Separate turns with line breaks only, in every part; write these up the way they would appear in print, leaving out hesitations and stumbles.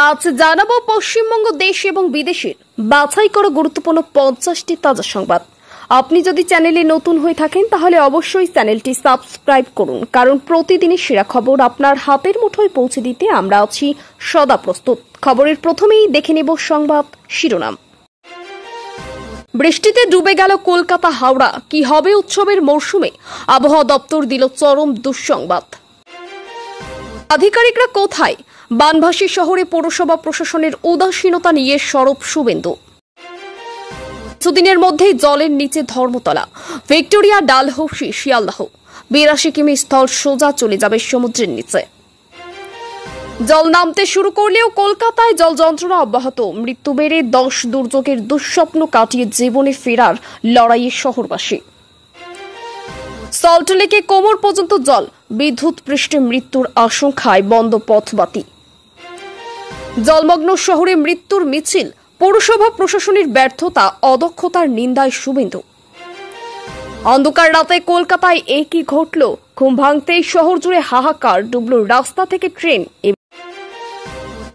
আজ জানাবো পশ্চিমবঙ্গ দেশ এবং বিদেশের বাছাই করা গুরুত্বপূর্ণ 50টি তাজা সংবাদ। আপনি যদি চ্যানেলে নতুন হয়ে থাকেন তাহলে অবশ্যই চ্যানেলটি সাবস্ক্রাইব করুন, কারণ প্রতিদিনের সেরা খবর আপনার হাতের মুঠোয় পৌঁছে দিতে আমরা আছি সদা প্রস্তুত। খবরের প্রথমেই দেখে নেব সংবাদ শিরোনাম। বৃষ্টিতে ডুবে গেল কলকাতা হাওড়া, কি হবে উৎসবের মরশুমে? আবহাওয়া দপ্তর দিল চরম দুঃসংবাদ। আধিকারিকরা কোথায়? বানভাসী শহরে পৌরসভা প্রশাসনের উদাসীনতা নিয়ে সরব শুভেন্দু। কিছুদিনের মধ্যেই জলের নিচে ধর্মতলা, ভিক্টোরিয়া, ডালহৌসি, শিয়ালদাহ 82 কিমি স্থল সোজা চলে যাবে সমুদ্রের নিচে। জল নামতে শুরু করলেও কলকাতায় জল যন্ত্রণা অব্যাহত। মৃত্যু বেড়ে 10, দুর্যোগের দুঃস্বপ্ন কাটিয়ে জীবনে ফেরার লড়াইয়ে শহরবাসী। সল্টলেকে কোমর পর্যন্ত জল, বিদ্যুৎ পৃষ্ঠে মৃত্যুর আশঙ্কায় বন্ধ পথবাতি। জলমগ্ন শহরে মৃত্যুর মিছিল, পৌরসভা প্রশাসনের ব্যর্থতা, অদক্ষতার নিন্দায় শুভেন্দু। অন্ধকার রাতে কলকাতায় একই ঘটল, ঘুম ভাঙতেই শহর জুড়ে হাহাকার, ডুবল রাস্তা থেকে ট্রেন।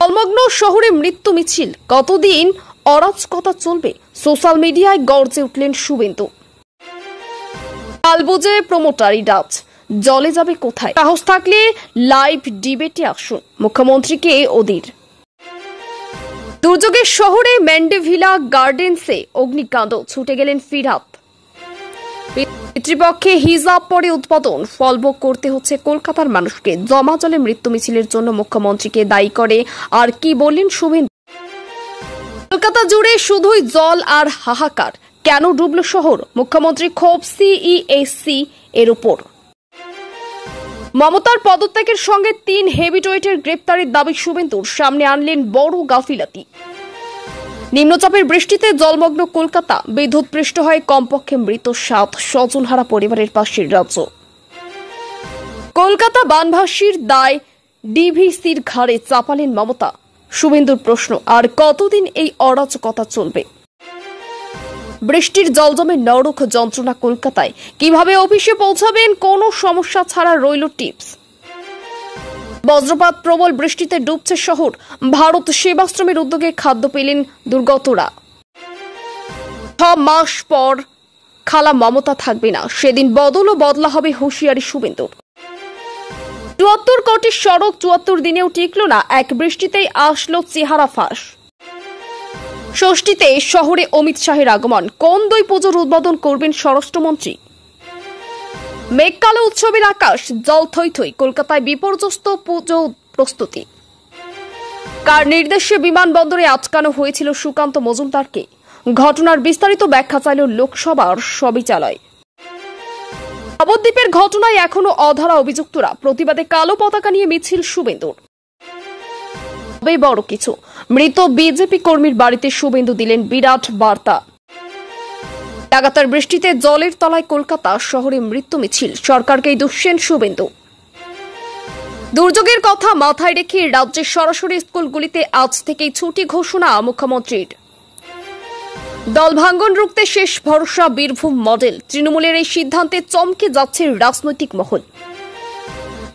জলমগ্ন শহরে মৃত্যু মিছিল, কতদিন অরাজকতা চলবে? সোশ্যাল মিডিয়ায় গর্জে উঠলেন শুভেন্দু। কালবুঝে প্রমোটারি ডাচ, জলে যাবে কোথায়? সাহস থাকলে লাইভ ডিবেটে আসুন, মুখ্যমন্ত্রীকে অধীর। দুর্যোগের শহরে ম্যান্ডেভিলা গার্ডেন্সে অগ্নিকাণ্ড, ছুটে গেলেন ফিরহাদ। পিতৃপক্ষে হিজাব পরে উদ্বোধন, ফলভোগ করতে হচ্ছে কলকাতার মানুষকে। জমা জলে মৃত্যু মিছিলের জন্য মুখ্যমন্ত্রীকে দায়ী করে আর কি বললেন শুভেন্দু। কলকাতা জুড়ে শুধুই জল আর হাহাকার, কেন ডুবল শহর? মুখ্যমন্ত্রী ক্ষোভ সিইএসসি এর উপর। মমতার পদত্যাগের সঙ্গে 3 হেভিওয়েটের গ্রেপ্তারের দাবি শুভেন্দুর, সামনে আনলেন বড় গাফিলাতি। নিম্নচাপের বৃষ্টিতে জলমগ্ন কলকাতা, বিদ্যুৎ পৃষ্ঠ হয়ে কমপক্ষে মৃত 7, স্বজনহারা পরিবারের পাশের রাজ্য। কলকাতা বানভাসীর দায় ডিভিসির ঘাড়ে চাপালেন মমতা। শুভেন্দুর প্রশ্ন, আর কতদিন এই অরাজকতা চলবে? বৃষ্টির জল জমে নরক যন্ত্রণা কলকাতায়, কিভাবে অফিসে পৌঁছাবেন? কোনো সমস্যা ছাড়া রইল টিপস। বজ্রপাত, প্রবল বৃষ্টিতে ডুবছে শহর, ভারত সেবাশ্রমের উদ্যোগে খাদ্য পেলেন দুর্গতরা। 6 মাস পর খালা মমতা থাকবে না, সেদিন বদলা হবে হুঁশিয়ারি শুভেন্দুর। 74 কোটি সড়ক 74 দিনেও টিকল না, এক বৃষ্টিতেই আসলো চেহারা ফাঁস। ষষ্ঠীতে শহরে অমিত শাহের আগমন, কোন 2 পুজোর উদ্বোধন করবেন স্বরাষ্ট্রমন্ত্রী। মেঘকালো উৎসবের আকাশ, জল থই থই, কলকাতায় বিপর্যস্ত পুজো প্রস্তুতি। কার নির্দেশে বিমানবন্দরে আটকানো হয়েছিল সুকান্ত মজুমদারকে? ঘটনার বিস্তারিত ব্যাখ্যা চাইল লোকসভার সবিচালয়। নবদ্বীপের ঘটনায় এখনো অধরা অভিযুক্তরা, প্রতিবাদে কালো পতাকা নিয়ে মিছিল শুভেন্দুর। তবে বড় কিছু, মৃত বিজেপি কর্মীর বাড়িতে শুভেন্দু দিলেন বিরাট বার্তা। লাগাতার বৃষ্টিতে জলের তলায় কলকাতা শহরে মৃত্যু মিছিল, সরকারকেই দুষছেন শুভেন্দু। দুর্যোগের কথা মাথায় রেখে রাজ্যের সরাসরি স্কুলগুলিতে আজ থেকেই ছুটি ঘোষণা মুখ্যমন্ত্রীর। দল ভাঙ্গন রুখতে শেষ ভরসা বীরভূম মডেল, তৃণমূলের এই সিদ্ধান্তে চমকে যাচ্ছে রাজনৈতিক মহল।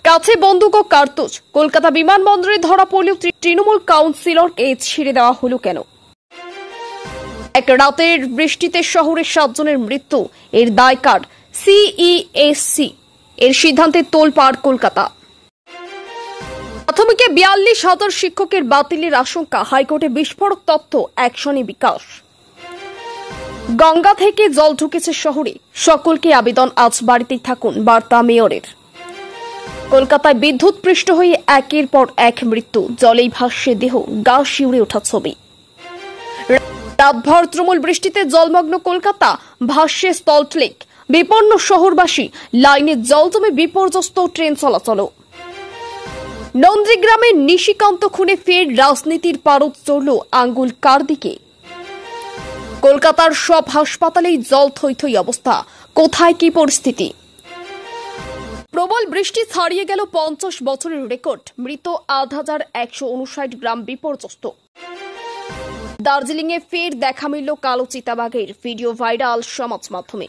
কাছে বন্দুক ও কার্তুজ, কলকাতা বিমানবন্দরে ধরা পড়লেও তৃণমূল কাউন্সিলরকে ছেড়ে দেওয়া হলো কেন? এক রাতের বৃষ্টিতে শহরের 7 জনের মৃত্যু, এর দায় কার? সিইএসসি এর সিদ্ধান্তে তোলপাড় কলকাতা। প্রাথমিকে 42,000 শিক্ষকের বাতিলের আশঙ্কা, হাইকোর্টে বিস্ফোরক তথ্য, অ্যাকশনে বিকাশ। গঙ্গা থেকে জল ঢুকেছে শহরে, সকলকে আবেদন আজ বাড়িতেই থাকুন, বার্তা মেয়রের। কলকাতায় বিদ্যুৎ পৃষ্ঠ হয়ে একের পর এক মৃত্যু, জলেই ভাসছে দেহ, গা শিউরে ওঠা ছবি। রাতভর তুমুল বৃষ্টিতে জলমগ্ন কলকাতা, ভাসছে সল্টলেক, বিপন্ন শহরবাসী, লাইনে জল জমে বিপর্যস্ত ট্রেন চলাচল। নন্দীগ্রামের নিশিকান্ত খুনে ফের রাজনীতির পারদ চড়ল, আঙ্গুল কার দিকে? কলকাতার সব হাসপাতালেই জল থই থই অবস্থা, কোথায় কি পরিস্থিতি? প্রবল বৃষ্টি ছাড়িয়ে গেল 50 বছরের রেকর্ড, মৃত 8,159 গ্রাম বিপর্যস্ত। দার্জিলিংয়ে ফের দেখা মিলল কালো চিতাবাঘের, ভিডিও ভাইরাল সমাজ মাধ্যমে।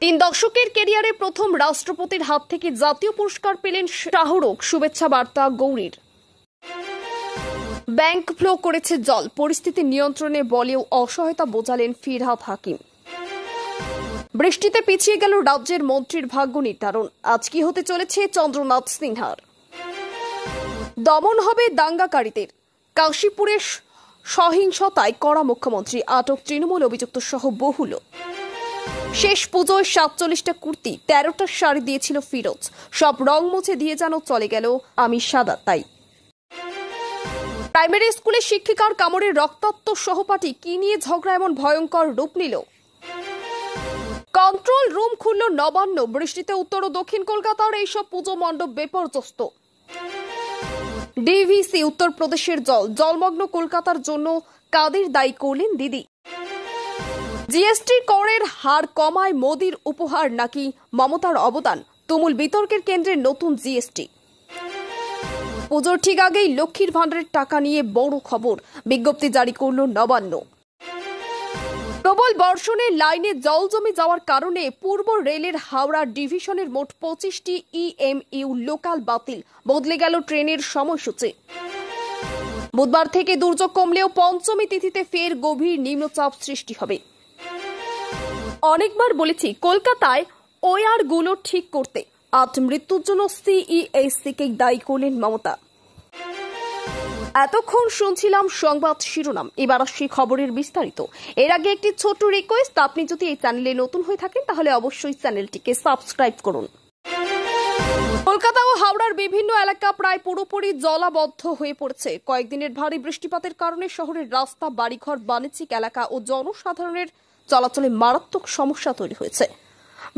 3 দশকের ক্যারিয়ারে প্রথম রাষ্ট্রপতির হাত থেকে জাতীয় পুরস্কার পেলেন শাহরুখ, শুভেচ্ছা বার্তা গৌরীর। ব্যাংক ফ্লো করেছে জল, পরিস্থিতি নিয়ন্ত্রণে বলেও অসহায়তা বোঝালেন ফিরহাদ হাকিম। বৃষ্টিতে পিছিয়ে গেল রাজ্যের মন্ত্রীর ভাগ্য নির্ধারণ, আজ কি হতে চলেছে চন্দ্রনাথ সিনহার। দমন হবে দাঙ্গাকারীদের, কাশীপুরের সহিংসতায় কড়া মুখ্যমন্ত্রী, আটক তৃণমূল অভিযুক্ত সহ বহু লোক। শেষ পুজোয় 47টা কুর্তি 13টা শাড়ি দিয়েছিল ফিরোজ, সব রং মুছে দিয়ে যেন চলে গেল আমি সাদা তাই। প্রাইমারি স্কুলে শিক্ষিকার কামড়ে রক্তাক্ত সহপাঠী, কি নিয়ে ঝগড়া এমন ভয়ঙ্কর রূপ নিল। কন্ট্রোল রুম খুলল নবান্ন, বৃষ্টিতে উত্তর ও দক্ষিণ কলকাতার এইসব পুজো মণ্ডপ বিপর্যস্ত। ডিভিসি উত্তরপ্রদেশের জলমগ্ন কলকাতার জন্য কাদের দায়ী করলেন দিদি। জিএসটি করের হার কমায় মোদির উপহার নাকি মমতার অবদান, তুমুল বিতর্কের কেন্দ্রে নতুন জিএসটি। পুজোর ঠিক আগেই লক্ষ্মীর ভাণ্ডারের টাকা নিয়ে বড় খবর, বিজ্ঞপ্তি জারি করল নবান্ন। প্রবল বর্ষণে লাইনে জল জমে যাওয়ার কারণে পূর্ব রেলের হাওড়া ডিভিশনের মোট 25টি ইএমইউ লোকাল বাতিল, বদলে গেল ট্রেনের সময়সূচি। বুধবার থেকে দুর্যোগ কমলেও পঞ্চমী তিথিতে ফের গভীর নিম্নচাপ সৃষ্টি হবে। অনেকবার বলেছি কলকাতায় ওয়্যারগুলো ঠিক করতে, আজ মৃত্যুর জন্য সিইএসসিকে দায়ী করলেন মমতা। এতক্ষণ শুনছিলাম সংবাদ শিরোনাম, এবার আসছি খবরের বিস্তারিত। এর আগে একটি ছোট্ট রিকোয়েস্ট, আপনি যদি এই চ্যানেলে নতুন হয়ে থাকেন তাহলে অবশ্যই চ্যানেলটিকে সাবস্ক্রাইব করুন। কলকাতা ও হাওড়ার বিভিন্ন এলাকা প্রায় পুরোপুরি জলাবদ্ধ হয়ে পড়েছে। কয়েকদিনের ভারী বৃষ্টিপাতের কারণে শহরের রাস্তা, বাড়িঘর, বাণিজ্যিক এলাকা ও জনসাধারণের চলাচলে মারাত্মক সমস্যা তৈরি হয়েছে।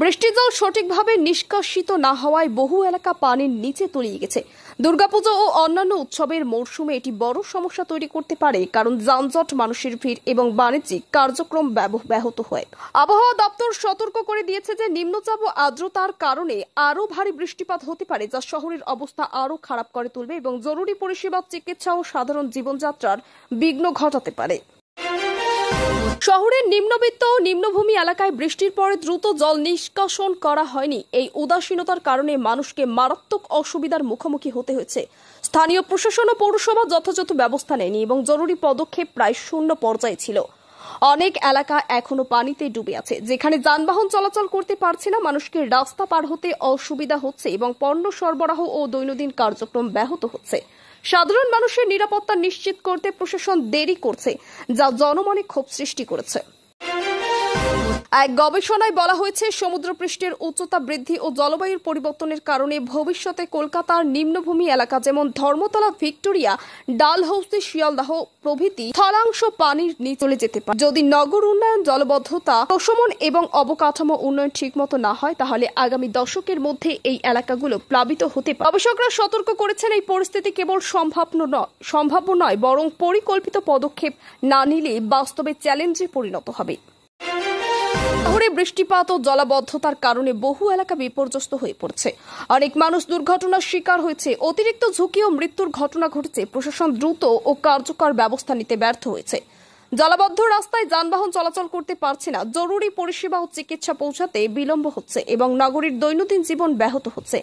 বৃষ্টির জল সঠিকভাবে নিষ্কাশিত না হওয়ায় বহু এলাকা পানির নিচে তলিয়ে গেছে। দুর্গাপুজো ও অন্যান্য উৎসবের মরশুমে এটি বড় সমস্যা তৈরি করতে পারে, কারণ যানজট, মানুষের ভিড় এবং বাণিজ্যিক কার্যক্রম ব্যাহত হয়। আবহাওয়া দপ্তর সতর্ক করে দিয়েছে যে নিম্নচাপ ও আর্দ্রতার কারণে আরও ভারী বৃষ্টিপাত হতে পারে, যা শহরের অবস্থা আরও খারাপ করে তুলবে এবং জরুরি পরিষেবা, চিকিৎসা ও সাধারণ জীবনযাত্রার বিঘ্ন ঘটাতে পারে। শহরের নিম্নবিত্ত ও নিম্নভূমি এলাকায় বৃষ্টির পরে দ্রুত জল নিষ্কাশন করা হয়নি। এই উদাসীনতার কারণে মানুষকে মারাত্মক অসুবিধার মুখোমুখি হতে হয়েছে। স্থানীয় প্রশাসন ও পৌরসভা যথাযথ ব্যবস্থা নেয়নি এবং জরুরি পদক্ষেপ প্রায় শূন্য পর্যায়ে ছিল। অনেক এলাকা এখনো পানিতে ডুবে আছে, যেখানে যানবাহন চলাচল করতে পারছে না, মানুষকে রাস্তা পার হতে অসুবিধা হচ্ছে এবং পণ্য সরবরাহ ও দৈনন্দিন কার্যক্রম ব্যাহত হচ্ছে। সাধারণ মানুষের নিরাপত্তা নিশ্চিত করতে প্রশাসন দেরি করছে, যা জনমনে ক্ষোভ সৃষ্টি করেছে। এক গবেষণায় বলা হয়েছে, সমুদ্রপৃষ্ঠের উচ্চতা বৃদ্ধি ও জলবায়ুর পরিবর্তনের কারণে ভবিষ্যতে কলকাতার নিম্নভূমি এলাকা যেমন ধর্মতলা, ভিক্টোরিয়া, ডালহৌসি, শিয়ালদাহ প্রভৃতি স্থলাংশ পানির নিচে চলে যেতে পারে। যদি নগর উন্নয়ন, জলবদ্ধতা প্রশমন এবং অবকাঠামো উন্নয়ন ঠিকমতো না হয়, তাহলে আগামী দশকের মধ্যে এই এলাকাগুলো প্লাবিত হতে পারে। গবেষকরা সতর্ক করেছেন, এই পরিস্থিতি কেবল সম্ভাব্য নয়, বরং পরিকল্পিত পদক্ষেপ না নিলে বাস্তবে চ্যালেঞ্জে পরিণত হবে। শহরে বৃষ্টিপাত ও জলাবদ্ধতার কারণে বহু এলাকা বিপর্যস্ত হয়ে পড়ছে। অনেক মানুষ দুর্ঘটনার শিকার হয়েছে, অতিরিক্ত ঝুঁকি ও মৃত্যুর ঘটনা ঘটেছে। প্রশাসন দ্রুত ও কার্যকর ব্যবস্থা নিতে ব্যর্থ হয়েছে। জলাবদ্ধ রাস্তায় যানবাহন চলাচল করতে পারছে না, জরুরি পরিষেবা ও চিকিৎসা পৌঁছাতে বিলম্ব হচ্ছে এবং নগরীর দৈনন্দিন জীবন ব্যাহত হচ্ছে।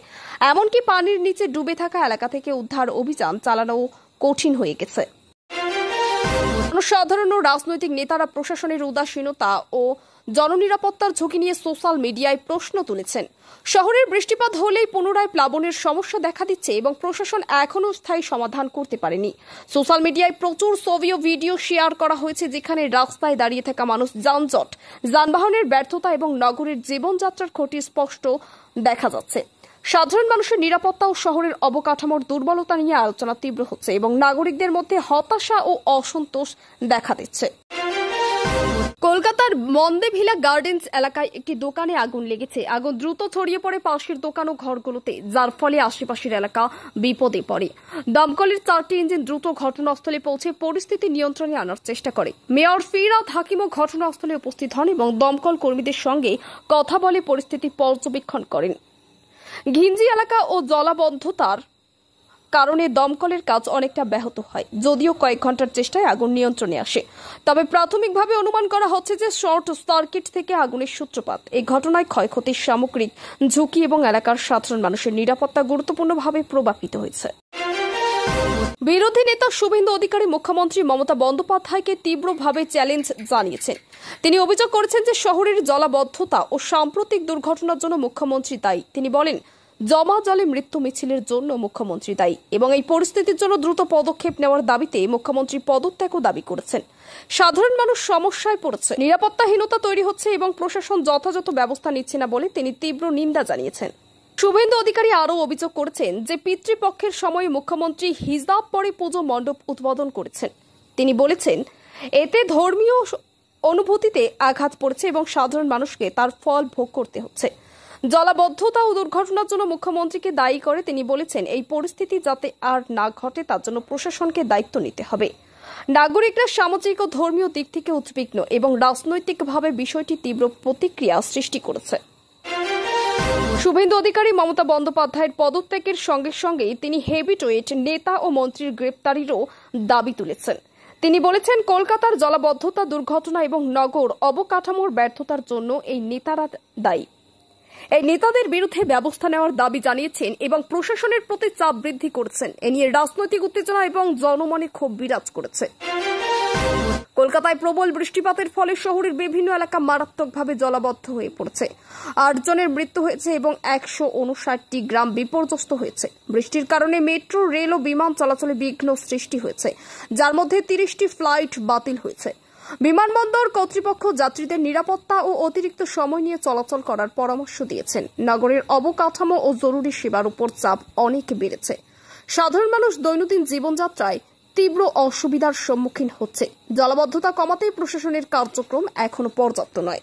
এমনকি পানির নিচে ডুবে থাকা এলাকা থেকে উদ্ধার অভিযান চালানো কঠিন হয়ে গেছে। জনসাধারণ ও রাজনৈতিক নেতারা প্রশাসনের উদাসীনতা ও জননিরাপত্তার ঝুঁকি নিয়ে সোশ্যাল মিডিয়ায় প্রশ্ন তুলেছেন। শহরের বৃষ্টিপাত হলেই পুনরায় প্লাবনের সমস্যা দেখা দিচ্ছে এবং প্রশাসন এখনও স্থায়ী সমাধান করতে পারেনি। সোশ্যাল মিডিয়ায় প্রচুর ছবি ও ভিডিও শেয়ার করা হয়েছে, যেখানে রাস্তায় দাঁড়িয়ে থাকা মানুষ, যানজট, যানবাহনের ব্যর্থতা এবং নগরের জীবনযাত্রার ক্ষতি স্পষ্ট দেখা যাচ্ছে। সাধারণ মানুষের নিরাপত্তা ও শহরের অবকাঠামোর দুর্বলতা নিয়ে আলোচনা তীব্র হচ্ছে এবং নাগরিকদের মধ্যে হতাশা ও অসন্তোষ দেখা দিচ্ছে। কলকাতার মন্দেভিলা গার্ডেন্স এলাকায় একটি দোকানে আগুন লেগেছে। আগুন দ্রুত ছড়িয়ে পড়ে পাশের দোকান ও ঘরগুলোতে, যার ফলে আশেপাশের এলাকা বিপদে পড়ে। দমকলের 4টি ইঞ্জিন দ্রুত ঘটনাস্থলে পৌঁছে পরিস্থিতি নিয়ন্ত্রণে আনার চেষ্টা করে। মেয়র ফিরহাদ হাকিমও ঘটনাস্থলে উপস্থিত হন এবং দমকল কর্মীদের সঙ্গে কথা বলে পরিস্থিতি পর্যবেক্ষণ করেন। ঘিঞ্জি এলাকা ও জলাবদ্ধতার কারণে দমকলের কাজ অনেকটা ব্যাহত হয়, যদিও কয়েক ঘন্টার চেষ্টায় আগুন নিয়ন্ত্রণে আসে। তবে প্রাথমিকভাবে অনুমান করা হচ্ছে যে শর্ট সার্কিট থেকে আগুনের সূত্রপাত। এই ঘটনায় ক্ষয়ক্ষতির সামগ্রিক ঝুঁকি এবং এলাকার সাধারণ মানুষের নিরাপত্তা গুরুত্বপূর্ণভাবে প্রভাবিত হয়েছে। বিরোধী নেতা শুভেন্দু অধিকারী মুখ্যমন্ত্রী মমতা বন্দ্যোপাধ্যায়কে তীব্রভাবে চ্যালেঞ্জ জানিয়েছেন। তিনি অভিযোগ করেছেন যে শহরের জলাবদ্ধতা ও সাম্প্রতিক দুর্ঘটনার জন্য মুখ্যমন্ত্রী দায়ী। তিনি বলেন, জমা জলে মৃত্যু মিছিলের জন্য মুখ্যমন্ত্রী দায়ী এবং এই পরিস্থিতির জন্য দ্রুত পদক্ষেপ নেওয়ার দাবিতে মুখ্যমন্ত্রী পদত্যাগও দাবি করেছেন। সাধারণ মানুষ সমস্যায় পড়েছে, নিরাপত্তাহীনতা তৈরি হচ্ছে এবং প্রশাসন যথাযথ ব্যবস্থা নিচ্ছে না বলে তিনি তীব্র নিন্দা জানিয়েছেন। শুভেন্দু অধিকারী আরও অভিযোগ করেছেন যে পিতৃপক্ষের সময় মুখ্যমন্ত্রী হিজাব পরে পুজো মণ্ডপ উদ্বোধন করেছেন। তিনি বলেছেন, এতে ধর্মীয় অনুভূতিতে আঘাত পড়েছে এবং সাধারণ মানুষকে তার ফল ভোগ করতে হচ্ছে। জলাবদ্ধতা ও দুর্ঘটনার জন্য মুখ্যমন্ত্রীকে দায়ী করে তিনি বলেছেন, এই পরিস্থিতি যাতে আর না ঘটে তার জন্য প্রশাসনকে দায়িত্ব নিতে হবে। নাগরিকরা সামাজিক ও ধর্মীয় দিক থেকে উদ্বিগ্ন এবং রাজনৈতিকভাবে বিষয়টি তীব্র প্রতিক্রিয়া সৃষ্টি করেছে। শুভেন্দু অধিকারী মমতা বন্দ্যোপাধ্যায়ের পদত্যাগের সঙ্গে সঙ্গেই তিনি হেভিওয়েট নেতা ও মন্ত্রীর গ্রেপ্তারিরও দাবি তুলেছেন। তিনি বলেছেন, কলকাতার জলাবদ্ধতা, দুর্ঘটনা এবং নগর অবকাঠামোর ব্যর্থতার জন্য এই নেতারা দায়ী। এই নেতাদের বিরুদ্ধে ব্যবস্থা নেওয়ার দাবি জানিয়েছেন এবং প্রশাসনের প্রতি চাপ বৃদ্ধি করেছেন। এ নিয়ে রাজনৈতিক উত্তেজনা এবং জনমনে ক্ষোভ বিরাজ করেছে। কলকাতায় প্রবল বৃষ্টিপাতের ফলে শহরের বিভিন্ন এলাকা মারাত্মকভাবে জলাবদ্ধ হয়ে পড়েছে। 8 জনের মৃত্যু হয়েছে এবং 159টি গ্রাম বিপর্যস্ত হয়েছে। বৃষ্টির কারণে মেট্রো, রেল ও বিমান চলাচলে বিঘ্ন সৃষ্টি হয়েছে, যার মধ্যে 30টি ফ্লাইট বাতিল হয়েছে। বিমানবন্দর কর্তৃপক্ষ যাত্রীদের নিরাপত্তা ও অতিরিক্ত সময় নিয়ে চলাচল করার পরামর্শ দিয়েছেন। নগরের অবকাঠামো ও জরুরি সেবার উপর চাপ অনেক বেড়েছে। সাধারণ মানুষ দৈনন্দিন জীবনযাত্রায় তীব্র অসুবিধার সম্মুখীন হচ্ছে। জলাবদ্ধতা কমাতে প্রশাসনের কার্যক্রম এখনো পর্যাপ্ত নয়।